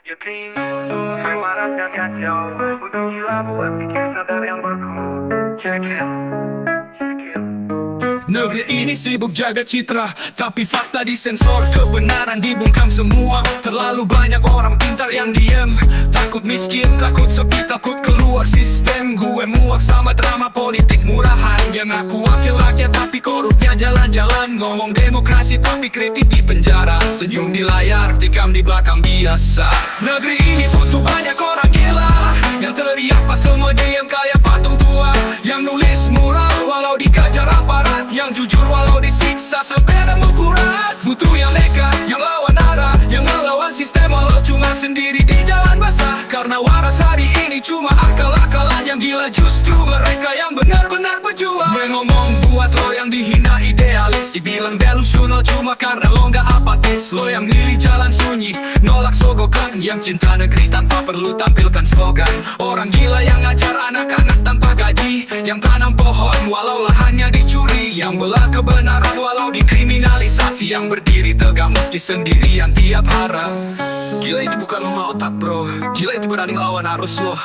Yakin marah dan kacau. Butuh gila buat bikin sadar yang beku. Check it. Negeri ini sibuk jaga citra, tapi fakta disensor, kebenaran dibungkam semua. Terlalu banyak orang pintar yang diem, takut miskin, takut sepi, takut keluar sistem. Gue muak sama drama politik murahan yang aku wakil rakyat tapi korupnya jalan-jalan. Ngomong demokrasi tapi kritik di penjara, senyum di layar, tikam di belakang biasa. Negeri ini butuh banyak orang gila yang teriak pas semua diem kayak patung tua, yang nulis mural walau dikajar aparat, yang jujur walau disiksa sampai nemu kurat. Butuh yang nekat, yang lawan arah, yang ngelawan sistem walau cuma sendiri di jalan basah. Karena waras hari ini cuma akal-akalan, yang gila justru mereka yang benar-benar berjuang. Ngomong buat lo yang dihina idealis, dibilang delusional cuma karena lo gak apatis. Lo yang milih jalan sunyi, nolak sogokan, yang cinta negeri tanpa perlu tampilkan slogan. Orang gila yang ngajar anak-anak tanpa gaji, yang tanam pohon walau lahannya dicuri, yang bela kebenaran walau dikriminalisasi, yang berdiri tegak meski sendirian tiap harap. Gila itu bukan lemah otak bro, gila itu berani ngelawan arus lo.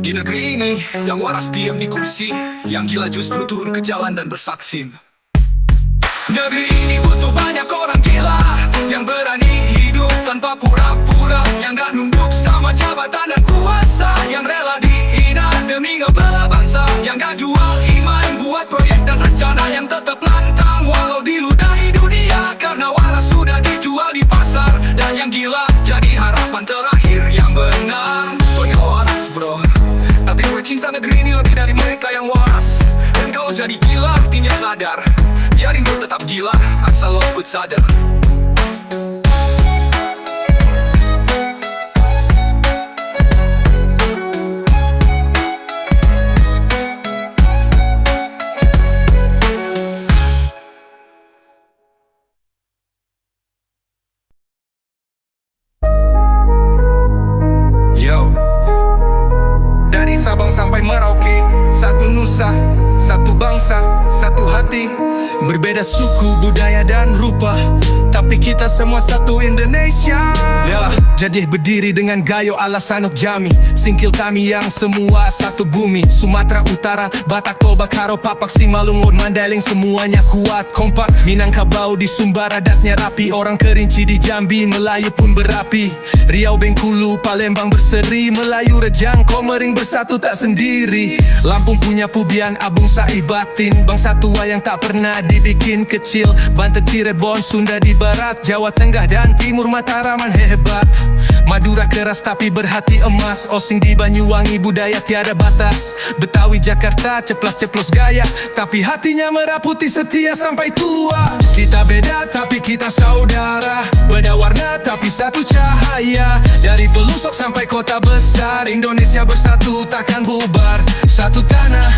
Di negeri ini, yang waras diam di kursi, yang gila justru turun ke jalan dan bersaksi. Negeri ini butuh banyak orang gila yang berani hidup tanpa pura-pura, yang gak nunduk sama jabatan dan kuasa, yang rela dihina demi ngebela bangsa, yang gak jual iman buat proyek dan rencana, yang tetap lantang walau diludahi dunia karena waras sudah dijual di pasar. Dan yang gila jadi harapan terakhir yang benar. Gue gak waras bro, tapi gue cinta negeri ini lebih dari mereka yang waras. Dan kalau jadi gila artinya sadar, biarin gue tetap gila asal lo ikut sadar. Dari Sabang sampai Merauke, satu nusa, satu bangsa, satu hati. Berbeda suku, budaya dan rupa, tapi kita semua satu Indonesia. Ya, jadi berdiri dengan gayo ala Sanok Jami, Singkil kami yang semua satu bumi. Sumatera Utara, Batak, Toba, Karo, Papak, Simalungun, Mandailing, semuanya kuat kompak. Minangkabau di Sumba adatnya rapi, orang Kerinci di Jambi, Melayu pun berapi. Riau, Bengkulu, Palembang berseri, Melayu, Rejang, Komering bersatu tak sendiri. Lampung punya Pubian, Abung, Saibatin, bangsa tua yang tak pernah dibikin kecil. Banten, Cirebon, Sunda di barat, Jawa Tengah dan Timur, Mataraman hebat. Madura keras tapi berhati emas, Osing di Banyuwangi, budaya tiada batas. Betawi Jakarta ceplas-ceplos gaya, tapi hatinya merah putih setia sampai tua. Kita beda tapi kita saudara, beda warna tapi satu cahaya. Dari pelosok sampai kota besar, Indonesia bersatu takkan bubar. Satu tanah,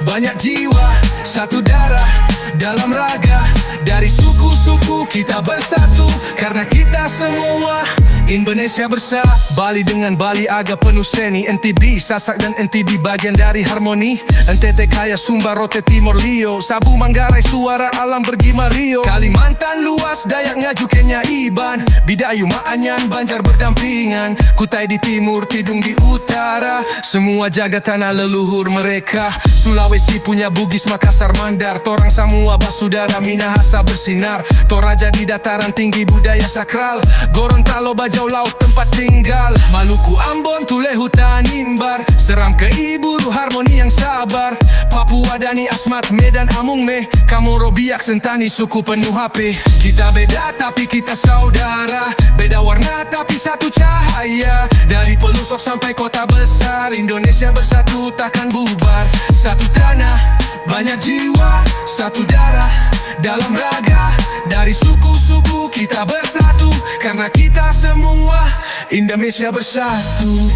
banyak jiwa, satu darah, dalam raga. Dari suku-suku kita bersatu, karena kita semua Indonesia bersatu. Bali dengan Bali agak penuh seni, NTB, Sasak dan NTB bagian dari harmoni. NTT kaya Sumba, Rote, Timor, Lio, Sabu, Manggarai, suara alam bergema Rio. Kalimantan luas, Dayak, Ngaju, Kenya, Iban, Bidayu, Maanyan, Banjar berdampingan. Kutai di timur, Tidung di utara, semua jaga tanah leluhur mereka. Sulawesi punya Bugis, Makassar, Mandar, Torang Samua, Basudara, Minahasa bersinar. Toraja di dataran tinggi, budaya sakral. Gorontalo, Bajau Laut tempat tinggal. Maluku, Ambon, Tule, hutan Imbar, Seram ke Iburu, harmoni yang sabar. Papua, Dani, Asmat, Medan, Amungme, Kamoro, Biak, Sentani, suku penuh HP. Kita beda tapi kita saudara, beda warna tapi satu cahaya. Dari pelosok sampai kota besar, Indonesia bersatu takkan bubar. Satu tanah, banyak jiwa, satu darah, dalam raga. Dari suku-suku kita bersatu, karena kita semua Indonesia bersatu.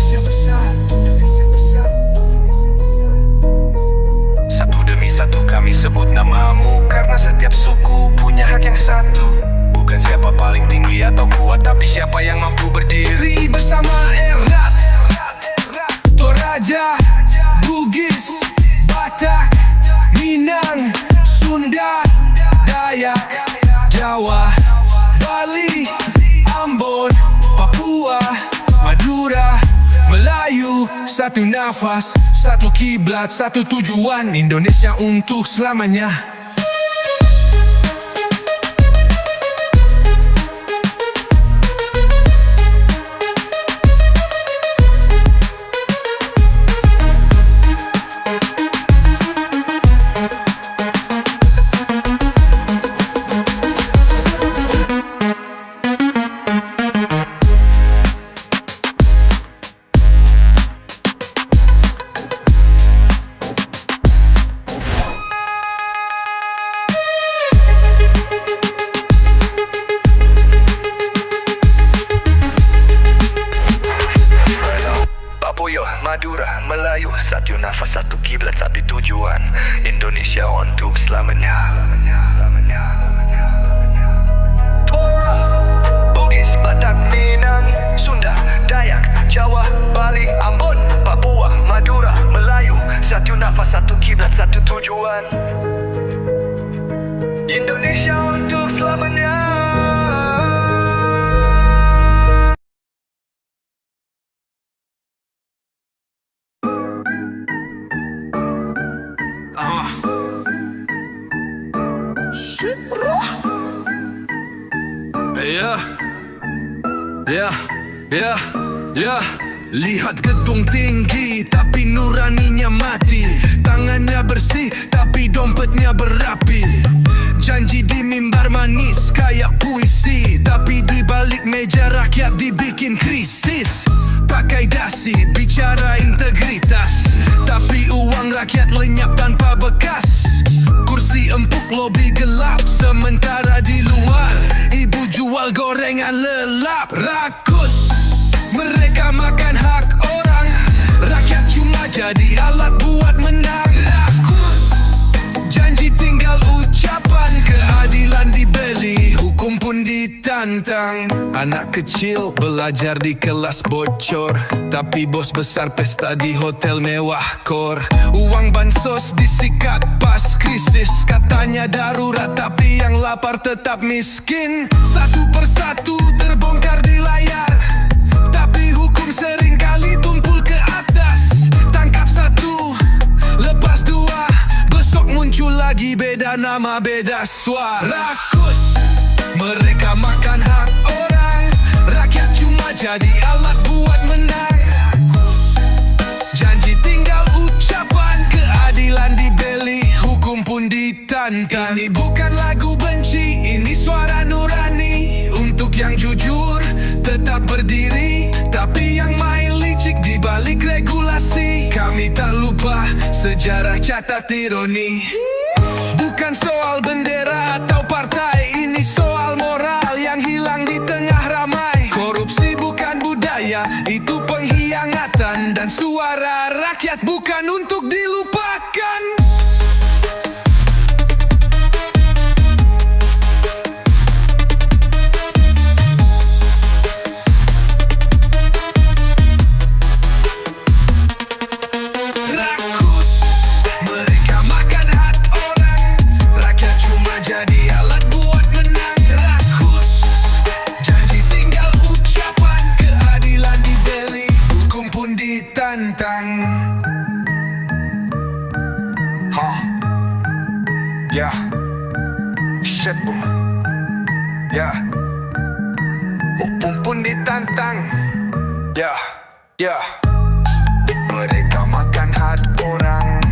Satu demi satu kami sebut namamu, karena setiap suku punya hak yang satu. Bukan siapa paling tinggi atau kuat, tapi siapa yang mampu berdiri bersama erat. Toraja, Bugis, Batak, Minang, Sunda, Dayak, Jawa, Bali, Ambon, Papua, Madura. satu nafas, satu kiblat, satu tujuan, Indonesia untuk selamanya. Madura, Melayu, satu nafas, satu kiblat, satu tujuan, Indonesia untuk selamanya. Toraja, Bugis, Batak, Minang, Sunda, Dayak, Jawa, Bali, Ambon, Papua, Madura, Melayu, satu nafas, satu kiblat, satu tujuan, Indonesia untuk selamanya. Shit, bro. Lihat gedung tinggi tapi nuraninya mati, tangannya bersih tapi dompetnya berapi. Janji di mimbar manis kayak puisi, tapi di balik meja rakyat dibikin krisis. Pakai dasi bicara integritas, tapi uang rakyat lenyap tanpa bekas. Kursi empuk, lobi gelap, sementara di luar ibu jual gorengan lelap. Rakus, mereka makan hak orang, rakyat cuma jadi alat buat menang. Rakus, janji tinggal ucapan, keadilan dibeli, hukum pun ditantang. Anak kecil belajar di kelas bocor, tapi bos besar pesta di hotel mewah kor. Uang bansos disikat pas krisis, katanya darurat tapi yang lapar tetap miskin. Satu persatu terbongkar di layar, tapi hukum sering kali tumpul ke atas. Tangkap satu, lepas dua, besok muncul lagi beda nama beda suara. Rakus, mereka makan hak orang, rakyat cuma jadi alat buat menang. Janji tinggal ucapan, keadilan dibeli, hukum pun ditantang. Ini bukan lagu benci, ini suara nurani, untuk yang jujur tetap berdiri, tapi yang main licik di balik regulasi. Kami tak lupa sejarah, catat ironi. Bukan soal bendera atau partai, ini soal moral yang hilang di tengah ramai. Korupsi bukan budaya, itu pengkhianatan, dan suara rakyat bukan untuk dilupakan. Shit, bro. Hukum pun ditantang. Mereka makan hati orang.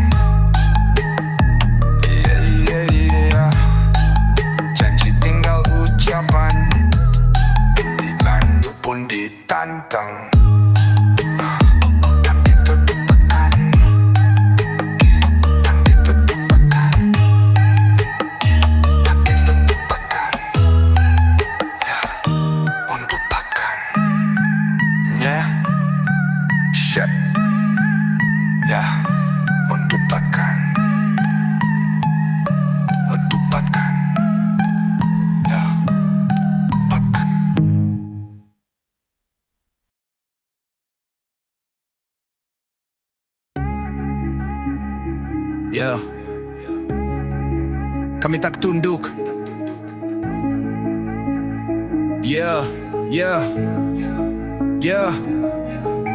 Janji tinggal ucapan, dilanjut pun ditantang. Kami tak tunduk.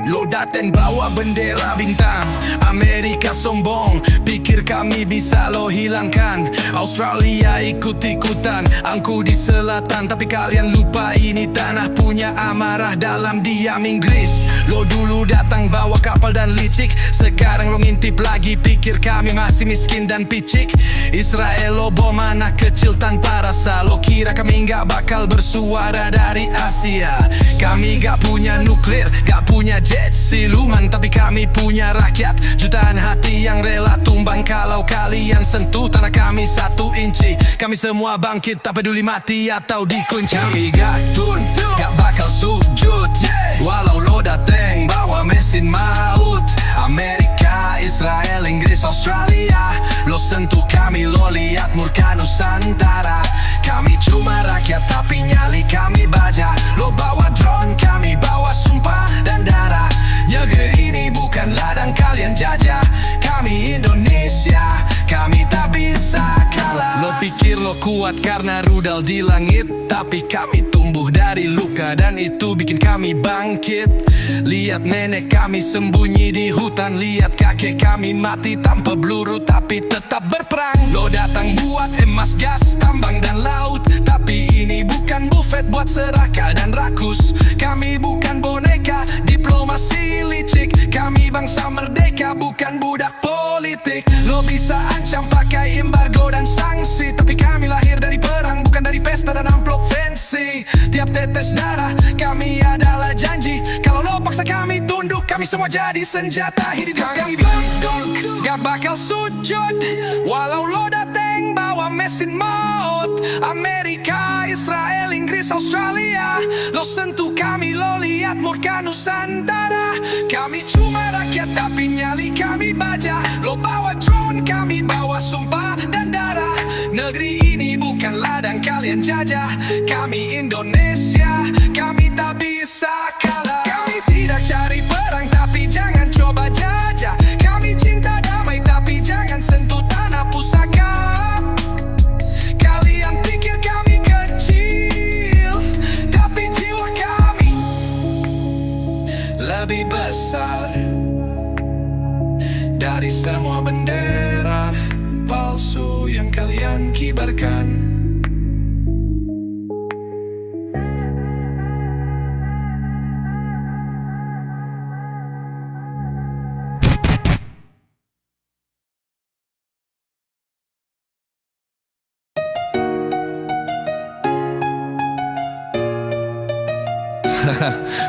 Loda tank bawa bendera bintang. Amerika sombong, pikir kami bisa lo hilangkan. Australia ikut-ikutan, angku di selatan. Tapi kalian lupa ini tanah punya amarah dalam diam Inggris. Lo dulu datang bawa kapal dan licik, sekarang lo ngintip lagi, pikir kami masih miskin dan picik. Israel lo bom anak kecil tanpa rasa. Lo kira kami gak bakal bersuara dari Asia. Kami gak punya nuklir, gak punya jet siluman, tapi kami punya rakyat, jutaan hati yang rela tumbang kalau kalian sentuh tanah kami 1 inci. Kami semua bangkit, tak peduli mati atau dikunci. Kami gak tunduk, gak bakal sujud, walau lo dateng bawa mesin maut. Amerika, Israel, Inggris, Australia, lo sentuh kami, lo lihat murka Nusantara. Kami cuma rakyat tapi nyali kami baja. Lo bawa drone, kami bawa sumpah dan darah. Negeri ini bukan ladang kalian jajah. Kami Indonesia, kami tak bisa kalah. Lo pikir lo kuat karena rudal di langit, tapi kami tumbuh dari luka dan itu bikin kami bangkit. Lihat nenek kami sembunyi di hutan, lihat kakek kami mati tanpa peluru tapi tetap berperang. Lo datang buat emas, gas, tambang dan laut, tapi ini bukan buffet buat serakah dan rakus. Kami bukan boneka, diplomasi licik. Kami bangsa merdeka, bukan budak politik. Lo bisa ancam pakai embargo dan sanksi, tapi kami lahir dari perang, bukan dari pesta dan amplop fancy. Tiap tetes darah kami adalah janji. Kalau lo paksa kami tunduk, kami semua jadi senjata. Hidup kami tunduk, gak bakal sujud, walau lo dateng bawa mesin maut. Amerika, Israel, Inggris, Australia, lo sentuh kami, lo lihat murka Nusantara. Kami cuma rakyat tapi nyali kami baja. Lo bawa drone, kami bawa sumpah dan darah. Negeri ini bukan ladang kalian jajah. Kami Indonesia, kami tak bisa kalah. Kami tidak cari perang tapi jangan coba jajah. Kami cinta damai tapi jangan sentuh tanah pusaka. Kalian pikir kami kecil, tapi jiwa kami lebih besar dari semua bendera palsu yang kalian kibarkan.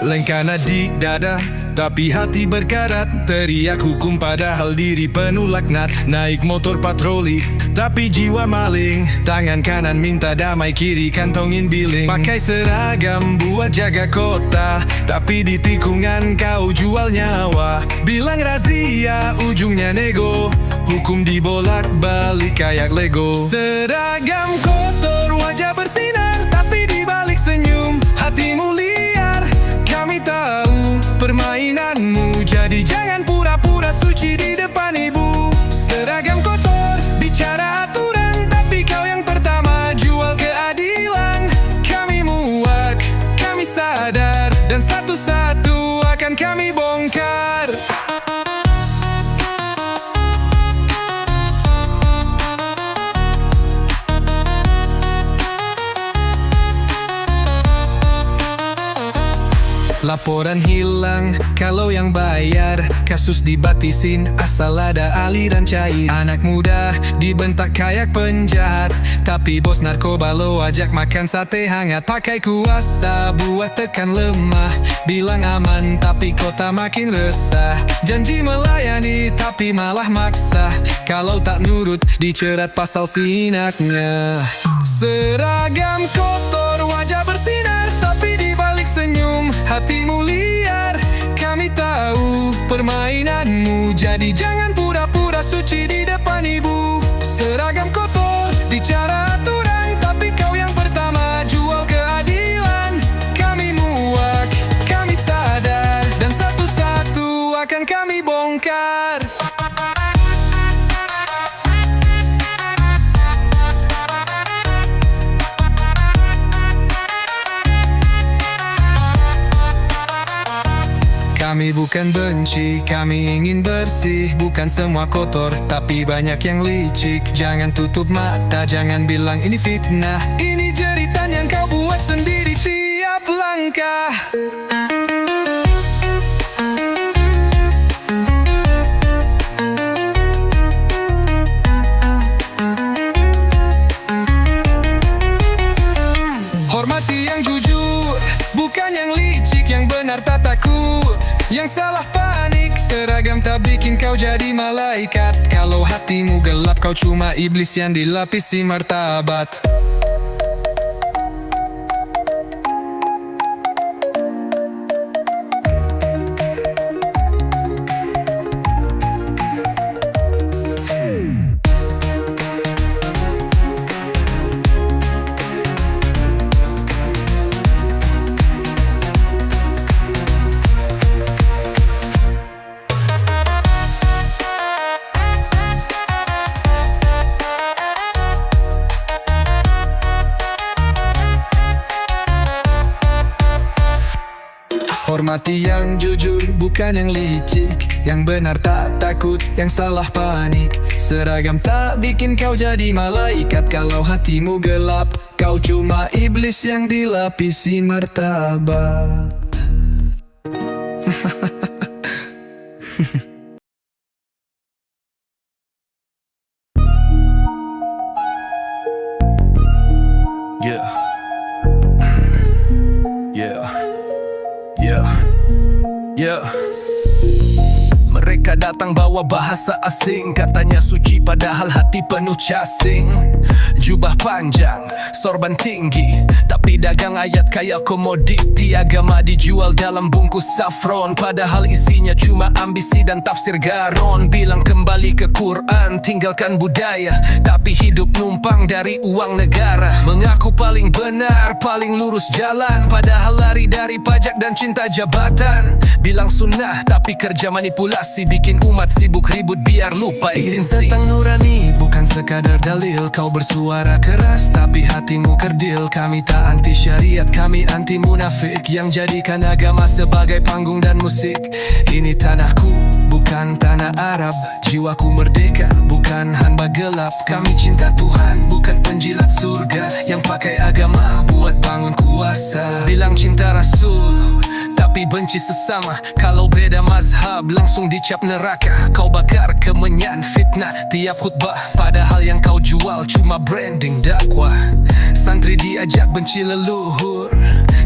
Lengkana di dada, tapi hati berkarat. Teriak hukum padahal diri penuh laknat. Naik motor patroli, tapi jiwa maling. Tangan kanan minta damai, kiri kantongin billing. Pakai seragam buat jaga kota, tapi di tikungan kau jual nyawa. Bilang razia, ujungnya nego. Hukum dibolak balik kayak Lego. Seragam kotor, wajah bersinar, tapi di balik senyum hatimu liar. Kami tahu permainanmu, jadi jangan pura-pura suci di depan ibu. Seragam kotor, bicara aturan, tapi kau yang pertama jual keadilan. Kami muak, kami sadar, dan satu-satu akan kami bongkar. Laporan hilang kalau yang bayar, kasus dibatisin asal ada aliran cair. Anak muda dibentak kayak penjahat, tapi bos narkoba lo ajak makan sate hangat. Pakai kuasa buat tekan lemah, bilang aman tapi kota makin resah. Janji melayani tapi malah maksa, kalau tak nurut dicerat pasal sinaknya. Seragam kotor, wajah bersinar, tapi di balik senyum hatimu liar. Kami tahu permainanmu, jadi jangan pura-pura suci di depan ibu. Seragam kotor, bicara aturan, tapi kau yang pertama jual keadilan. Kami muak, kami sadar, dan satu-satu akan kami bongkar. Kami bukan benci, kami ingin bersih. Bukan semua kotor, tapi banyak yang licik. Jangan tutup mata, jangan bilang ini fitnah. Ini jeritan yang kau buat sendiri tiap langkah. Hormati yang jujur, bukan yang licik. Yang benar tak takut, yang salah panik. Seragam tak bikin kau jadi malaikat. Kalau hatimu gelap, kau cuma iblis yang dilapisi martabat. Hormati yang jujur, bukan yang licik. Yang benar tak takut, yang salah panik. Seragam tak bikin kau jadi malaikat. Kalau hatimu gelap, kau cuma iblis yang dilapisi martabat. Yeah. Mereka datang bawa bahasa asing. Katanya suci padahal hati penuh casing. Jubah panjang, sorban tinggi, tapi dagang ayat kayak komoditi. Agama dijual dalam bungkus saffron, padahal isinya cuma ambisi dan tafsir garon. Bilang kembali ke Quran, tinggalkan budaya, tapi hidup numpang dari uang negara. Mengaku paling benar, paling lurus jalan, padahal lari dari pajak dan cinta jabatan. Bilang sunnah, tapi kerja manipulasi, bikin umat sibuk ribut biar lupa esensi. Tentang nurani, bukan sekadar dalil. Kau bersuara keras, tapi hatimu kerdil. Kami tak anti syariat, kami anti munafik yang jadikan agama sebagai panggung dan musik. Ini tanahku, bukan tanah Arab. Jiwaku merdeka, bukan hamba gelap. Kami cinta Tuhan, bukan penjilat surga yang pakai agama buat bangun kuasa. Bilang cinta Rasul, tapi benci sesama. Kalau beda mazhab, langsung dicap neraka. Kau bakar kemenyan fitnah tiap khutbah, padahal yang kau jual cuma branding dakwah. Santri diajak benci leluhur,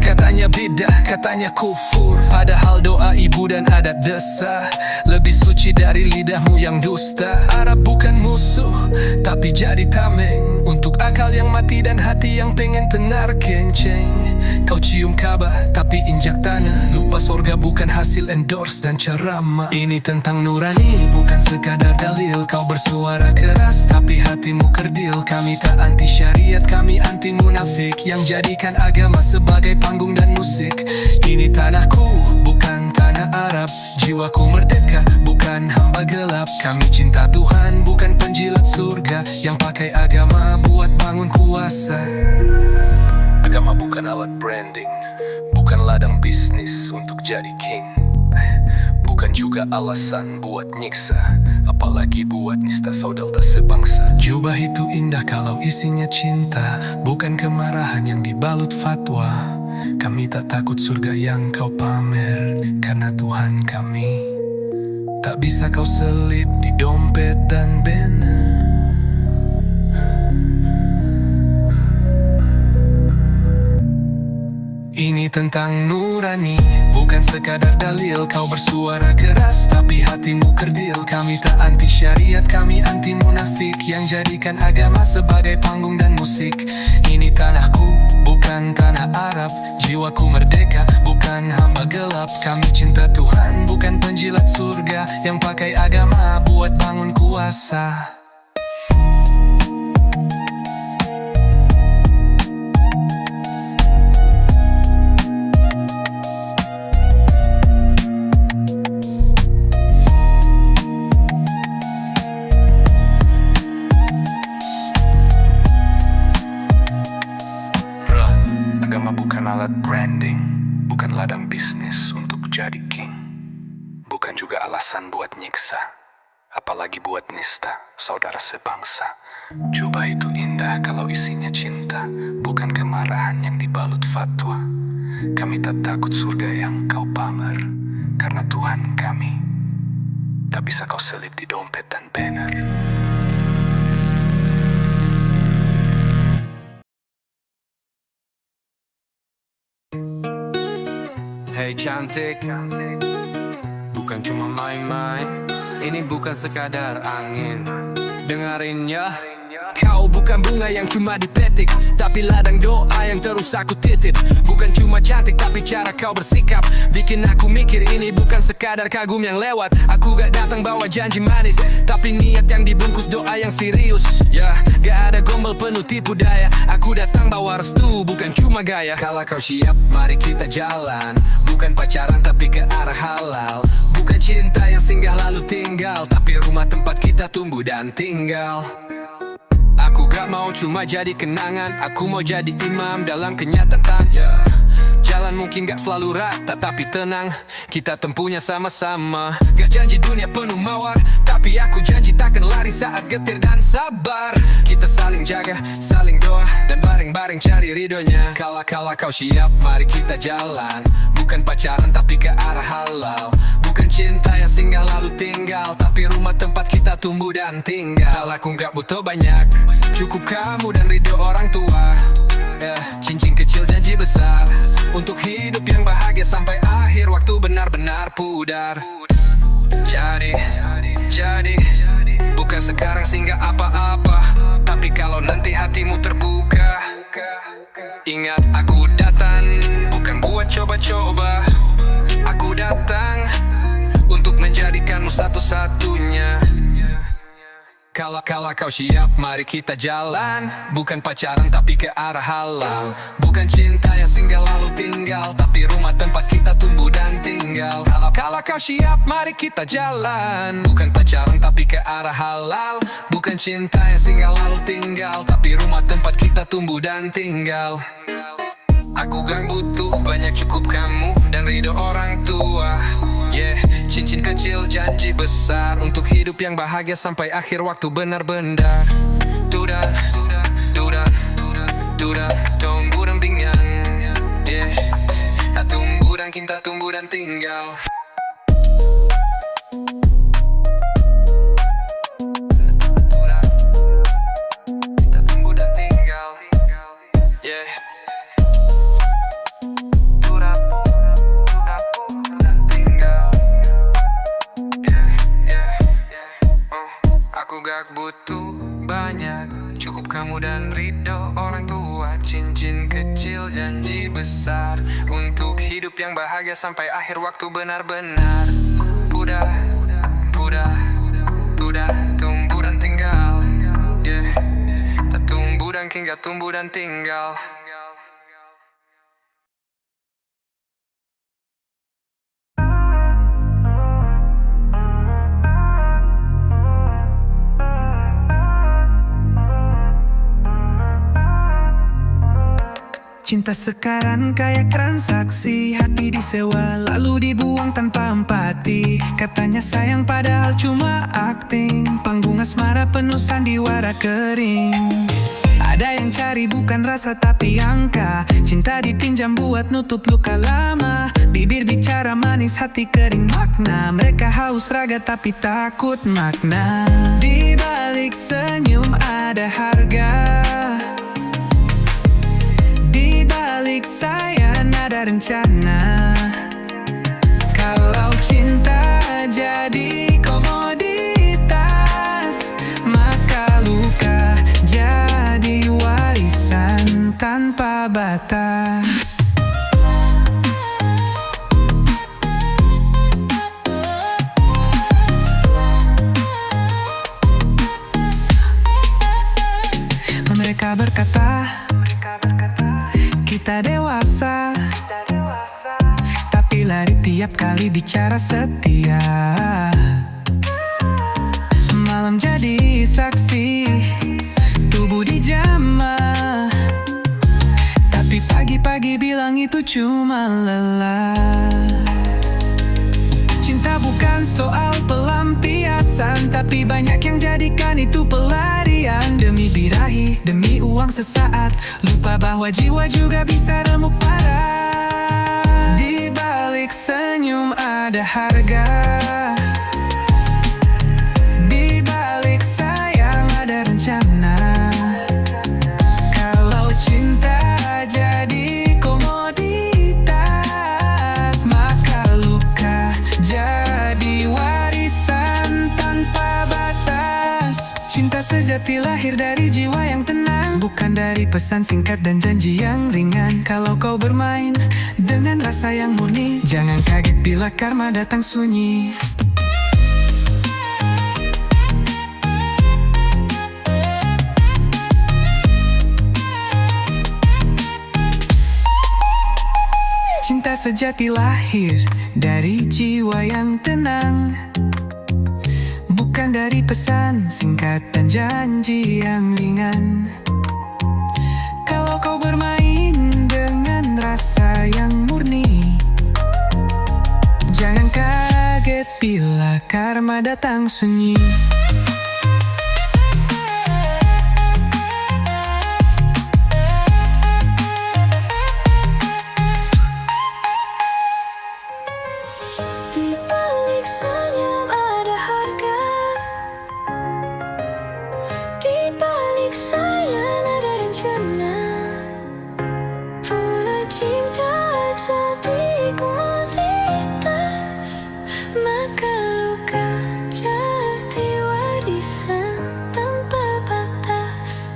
katanya bidah, katanya kufur, padahal doa ibu dan adat desa lebih suci dari lidahmu yang dusta. Arab bukan musuh, tapi jadi tameng untuk akal yang mati dan hati yang pengen tenar kenceng. Kau cium Ka'bah, tapi injak tanah. Lupa sorga bukan hasil endorse dan ceramah. Ini tentang nurani, bukan sekadar dalil. Kau bersuara keras, tapi hatimu kerdil. Kami tak anti syariat, kami anti munafik yang jadikan agama sebagai panggung dan musik. Ini tanahku, bukan tanah Arab. Jiwaku merdeka, bukan hamba gelap. Kami cinta Tuhan, bukan penjilat surga yang pakai agama buat bangun kuasa. Agama bukan alat branding, bukan ladang bisnis untuk jadi king, bukan juga alasan buat nyiksa, apalagi buat nista saudara sebangsa. Jubah itu indah kalau isinya cinta, bukan kemarahan yang dibalut fatwa. Kami tak takut surga yang kau pamer, karena Tuhan kami tak bisa kau selip di dompet dan banner. Ini tentang nurani, bukan sekadar dalil. Kau bersuara keras, tapi hatimu kerdil. Kami tak anti syariat, kami anti munafik yang jadikan agama sebagai panggung dan musik. Ini tanahku, bukan tanah Arab. Jiwaku merdeka, bukan hamba gelap. Kami cinta Tuhan, bukan penjilat surga yang pakai agama buat bangun kuasa. Agama bukan alat branding, bukan ladang bisnis untuk jadi king. bukan juga alasan buat nyiksa. Apalagi buat nista, saudara sebangsa. Coba itu indah kalau isinya cinta, bukan kemarahan yang dibalut fatwa. Kami tak takut surga yang kau pamer, karena Tuhan kami tak bisa kau selip di dompet dan banner. Hey cantik, bukan cuma main-main, ini bukan sekadar angin. Dengerin ya, kau bukan bunga yang cuma dipetik, tapi ladang doa yang terus aku titip. Bukan cuma cantik, tapi cara kau bersikap bikin aku mikir ini bukan sekadar kagum yang lewat. Aku gak datang bawa janji manis, tapi niat yang dibungkus doa yang serius. Ya, gak ada gombal penuh tipu daya. Aku datang bawa restu, bukan cuma gaya. Kalau kau siap, mari kita jalan. Bukan pacaran tapi ke arah halal. Bukan cinta yang singgah lalu tinggal, tapi rumah tempat kita tumbuh dan tinggal. Aku gak mau cuma jadi kenangan, aku mau jadi imam dalam kenyataan. Jalan mungkin gak selalu rata, tapi tenang, kita tempuhnya sama-sama. Gak janji dunia penuh mawar, tapi aku janji takkan lari saat getir dan sabar. Kita saling jaga, saling doa, dan bareng-bareng cari ridhonya. Kalau kau siap, mari kita jalan. Bukan pacaran tapi ke arah halal. Bukan cinta yang singgah lalu tinggal, tapi rumah tempat kita tumbuh dan tinggal. Aku gak butuh banyak, cukup kamu dan ridho orang tua. Cincin kecil janji besar, untuk hidup yang bahagia sampai akhir waktu benar-benar pudar. Jadi, bukan sekarang singgah apa-apa, tapi kalau nanti hatimu terbuka. Ingat aku datang, bukan buat coba-coba. Aku datang untuk menjadikanmu satu-satunya. Kalau kau siap, mari kita jalan. Bukan pacaran tapi ke arah halal. Bukan cinta yang singgah lalu tinggal, tapi rumah tempat kita tumbuh dan tinggal. Kalau kau siap, mari kita jalan. Bukan pacaran tapi ke arah halal. Bukan cinta yang singgah lalu tinggal, tapi rumah tempat kita tumbuh dan tinggal. Aku gak butuh banyak, cukup kamu dan ridho orang tua. Cincin kecil janji besar, untuk hidup yang bahagia sampai akhir waktu benar-benar. Duda, tumbuh dan bingung. Tak tumbuh dan kita tumbuh dan tinggal. Kita tumbuh dan tinggal. Aku gak butuh banyak, cukup kamu dan ridho orang tua. Cincin kecil janji besar, untuk hidup yang bahagia sampai akhir waktu benar-benar. Pudah, tumbuh dan tinggal. Tak tumbuh dan hingga tumbuh dan tinggal. Cinta sekarang kayak transaksi, hati disewa lalu dibuang tanpa empati. Katanya sayang padahal cuma akting, panggung asmara penuh sandiwara kering. Ada yang cari bukan rasa tapi angka, cinta dipinjam buat nutup luka lama. Bibir bicara manis, hati kering makna. Mereka haus raga tapi takut makna. Di balik senyum ada harga, di balik sayang ada rencana. Kalau cinta jadi komoditas, maka luka jadi warisan tanpa batas. Mereka berkata kita dewasa, tapi lari tiap kali bicara setia. Malam jadi saksi, tubuh dijamah, tapi pagi-pagi bilang itu cuma lelah. Cinta bukan Tapi banyak yang jadikan itu pelarian. Demi birahi, demi uang sesaat, lupa bahwa jiwa juga bisa remuk parah. Di balik senyum ada harga, di balik sayang ada rencana. Kalau cinta jadi komoditas, maka luka jadi warisan tanpa batas. Cinta sejati lahir dari jiwa yang tenang, bukan dari pesan singkat dan janji yang ringan. Kalau kau bermain dengan rasa yang murni, jangan kaget bila karma datang sunyi. Cinta sejati lahir dari jiwa yang tenang, bukan dari pesan singkat dan janji yang ringan. Kalau kau bermain dengan rasa yang murni, jangan kaget bila karma datang sunyi. Di balik senyum ada harga, di balik sayang ada rencana. Pula cinta eksotik komoditas, maka luka jadi warisan tanpa batas.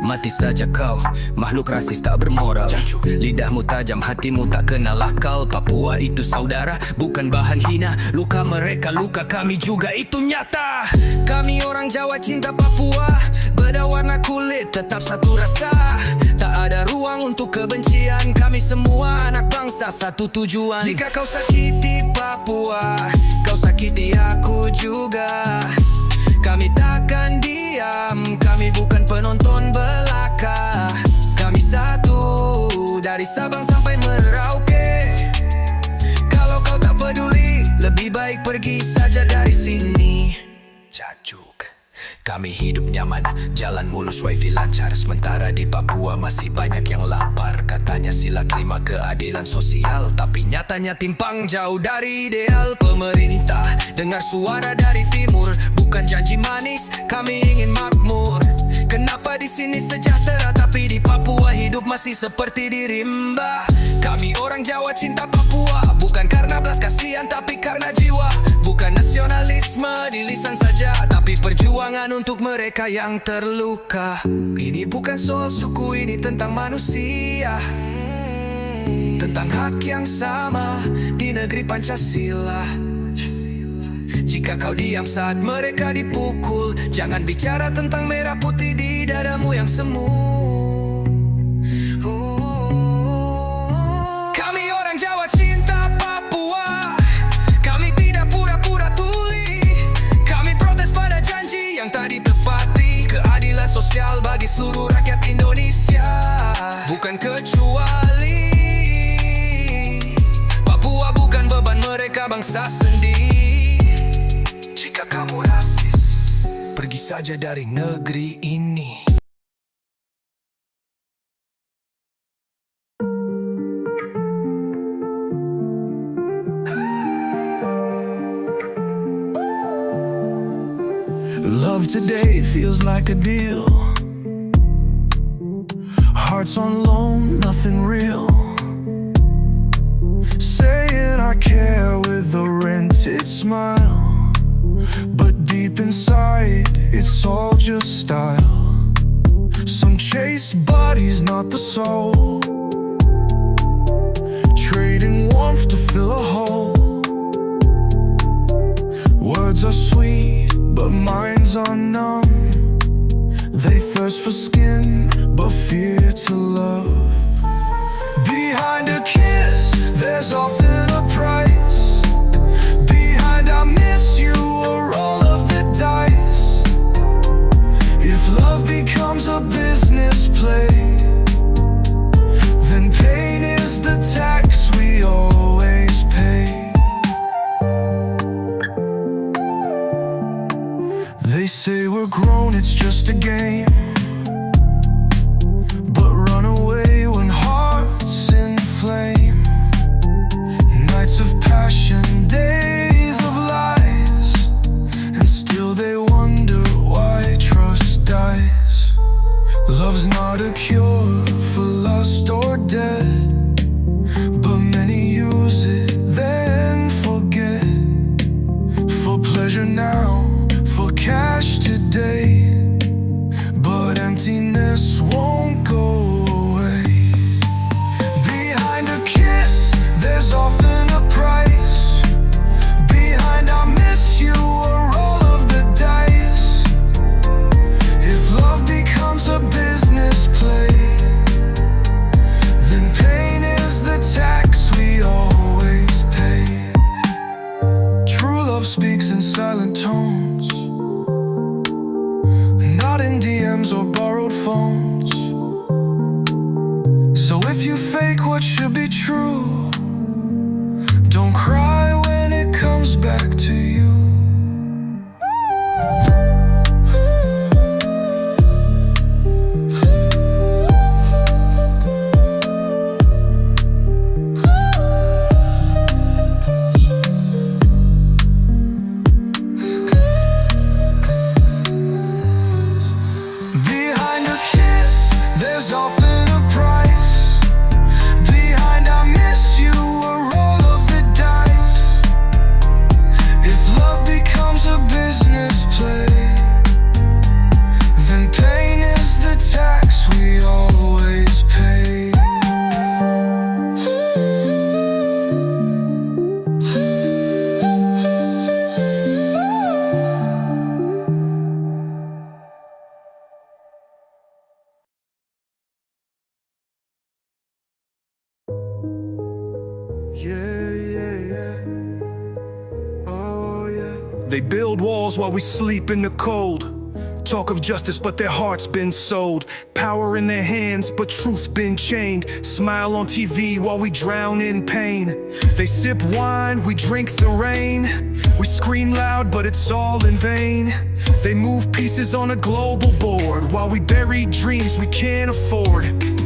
Mati saja kau, makhluk rasis tak bermoral. Lidahmu tajam, hatimu tak kenal akal. Papua itu saudara, bukan bahan hina. Luka mereka, luka kami juga, itu nyata. Kami orang Jawa cinta Papua, beda warna kulit, tetap satu rasa. Tak ada ruang untuk kebencian, kami semua anak bangsa, satu tujuan. Jika kau sakiti Papua, kau sakiti aku juga. Kami takkan diam, kami bukan penonton belaka. Kami satu, dari Sabang sampai Merauke. Kalau kau tak peduli, lebih baik pergi saja dari sini. Cajuk. Kami hidup nyaman, jalan mulus, wifi lancar. Sementara di Papua masih banyak yang lapar. Katanya sila kelima keadilan sosial, tapi nyatanya timpang jauh dari ideal. Pemerintah, dengar suara dari timur, bukan janji manis, kami ingin makmur. Kenapa di sini sejahtera, tapi di Papua hidup masih seperti di rimba? Kami orang Jawa cinta Papua, bukan karena belas kasihan, tapi karena jiwa. Bukan nasionalisme di lisan saja, tapi perjuangan untuk mereka yang terluka. Ini bukan soal suku, ini tentang manusia, tentang hak yang sama di negeri Pancasila. Jika kau diam saat mereka dipukul, jangan bicara tentang merah putih di dadamu yang semu. Kami orang Jawa cinta Papua, kami tidak pura-pura tuli. Kami protes pada janji yang tak ditepati. Keadilan sosial bagi seluruh rakyat Indonesia, bukan kecuali. Papua bukan beban mereka, bangsa sendiri. Jika kamu rasis, pergi saja dari negeri ini. Love today feels like a deal. Hearts on loan, nothing real. Saying I care with a rented smile, but deep inside, it's all just style. Some chase bodies, not the soul, trading warmth to fill a hole. Words are sweet, but minds are numb. They thirst for skin, but fear to love. Behind a kiss, there's often a price. Behind our just a game, but run away when hearts inflame. Nights of passion, days of lies, and still they wonder why trust dies. Love's not a cure for lust or death, but many use it then forget. For pleasure now, for cash today, but emptiness won't go away. Behind a kiss, there's often a price. Behind I miss you, a roll of the dice. If love becomes a business play, then pain is the tax we always pay. True love speaks in silent tones, not in DMs or borrowed phones. So if you fake what should be true, don't cry when it comes back to you. Behind a kiss, there's often a price. Behind I miss you, a roll of the dice. If love becomes a business play, then pain is the tax we always pay. Oh, yeah. They build walls while we sleep in the cold. Talk of justice, but their hearts been sold. Power in their hands, but truth's been chained. Smile on TV while we drown in pain. They sip wine, we drink the rain. We scream loud, but it's all in vain. They move pieces on a global board while we bury dreams we can't afford.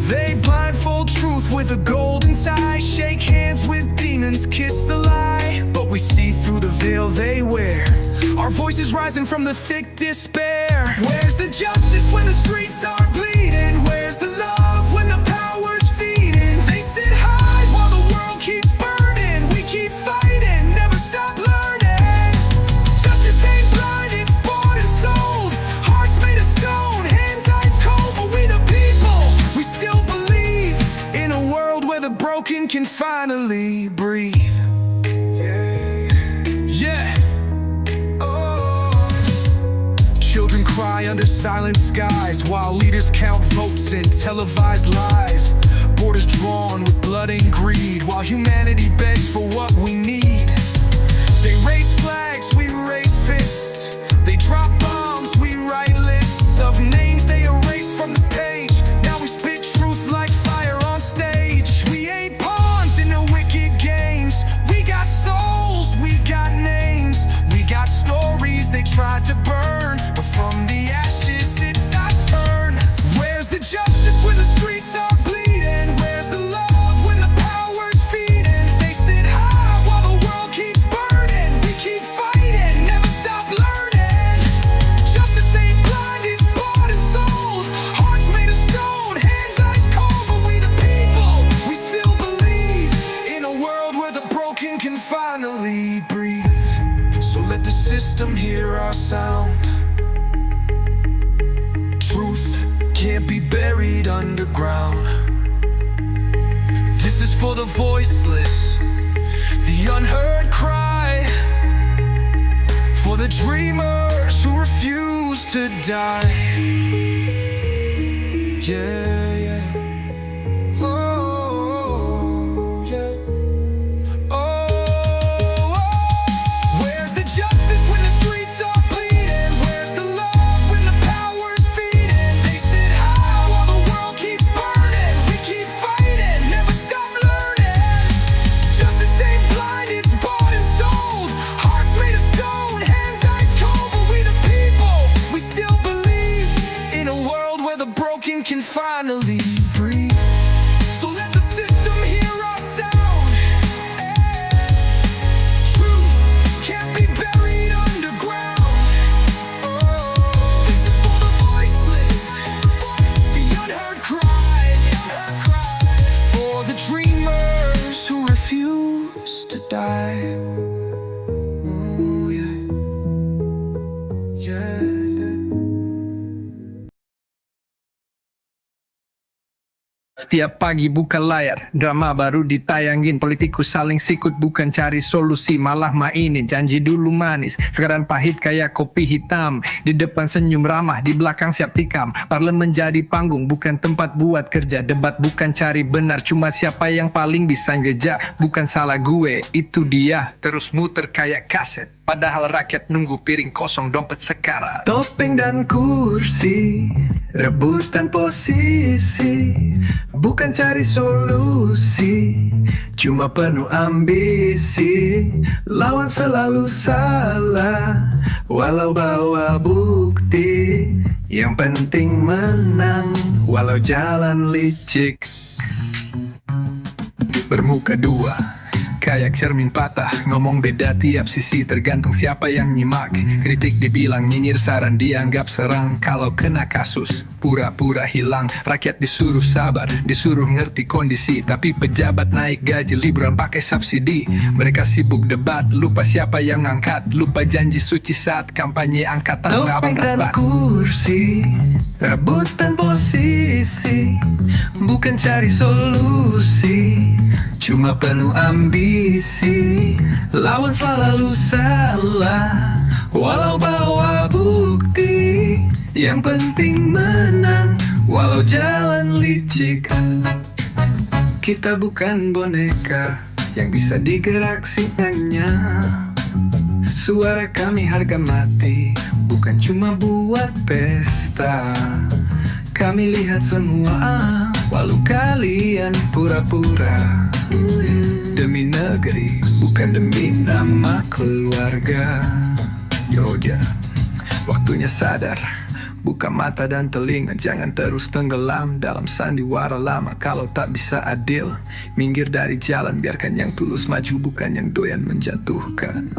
They blindfold truth with a golden tie, shake hands with demons, kiss the lie. But we see through the veil they wear, our voices rising from the thick despair. Where's the justice when the streets are bleeding? Where's the love when the power's feeding? They sit high while the world keeps burning. We keep fighting, never stop learning. Justice ain't blind, it's bought and sold. Hearts made of stone, hands ice cold. But we the people, we still believe in a world where the broken can finally breathe. Yeah. Children cry under silent skies while leaders count votes and televised lies. Borders drawn with blood and greed while humanity begs for what we need. They raise flags, we raise fists. They drop bombs, we write lists of names they erase from the page. Now we spit truth like fire on stage. We ain't pawns in the wicked games. We got souls, we got names. We got stories they tried to burn, but from the ashes it's our turn. Where's the justice when the streets are bleeding? Where's the love when the power's feeding? They sit high while the world keeps burning. We keep fighting, never stop learning. Justice ain't blind, it's bought and sold. Hearts made of stone, hands ice cold. But we the people, we still believe in a world where the broken can finally breathe. So let the system hear our sound. Truth can't be buried underground. This is for the voiceless, the unheard cry, for the dreamers who refuse to die. Yeah, yeah. Oh, yeah. Where's the justice when the streets are bleeding? Where's the love when the power's feeding? They sit high while the world keeps burning. We keep fighting, never stop learning. Justice ain't blind, it's bought and sold. Hearts made of stone, hands ice cold. But we the people, we still believe Setiap pagi buka layar, drama baru ditayangin. Politikus saling sikut bukan cari solusi, malah mainin janji dulu manis. Sekarang pahit kayak kopi hitam. Di depan senyum ramah, di belakang siap tikam. Parlemen jadi panggung, bukan tempat buat kerja. Debat bukan cari benar, cuma siapa yang paling bisa ngejak. Bukan salah gue, itu dia. Terus muter kayak kaset, padahal rakyat nunggu piring kosong dompet sekarat. Topeng dan kursi, rebutan posisi, bukan cari solusi, cuma penuh ambisi. Lawan selalu salah, walau bawa bukti. Yang penting menang, walau jalan licik. Bermuka dua, kayak cermin patah. Ngomong beda tiap sisi, tergantung siapa yang nyimak. Kritik dibilang nyinyir, saran dianggap serang. Kalau kena kasus, pura-pura hilang. Rakyat disuruh sabar, disuruh ngerti kondisi. Tapi pejabat naik gaji, liburan pakai subsidi. Mereka sibuk debat, lupa siapa yang ngangkat. Lupa janji suci saat kampanye angkatan abang Topeng dan rapat. kursi, rebutan posisi, bukan cari solusi, cuma penuh ambisi. Lawan selalu salah, walau bawa bukti. Yang penting menang, walau jalan licik. Kita bukan boneka yang bisa digerak singannya. Suara kami harga mati, bukan cuma buat pesta. Kami lihat semua, walau kalian pura-pura. Demi negeri, bukan demi nama keluarga. Yoga, waktunya sadar. Buka mata dan telinga, jangan terus tenggelam dalam sandiwara lama. Kalau tak bisa adil, minggir dari jalan. Biarkan yang tulus maju, bukan yang doyan menjatuhkan.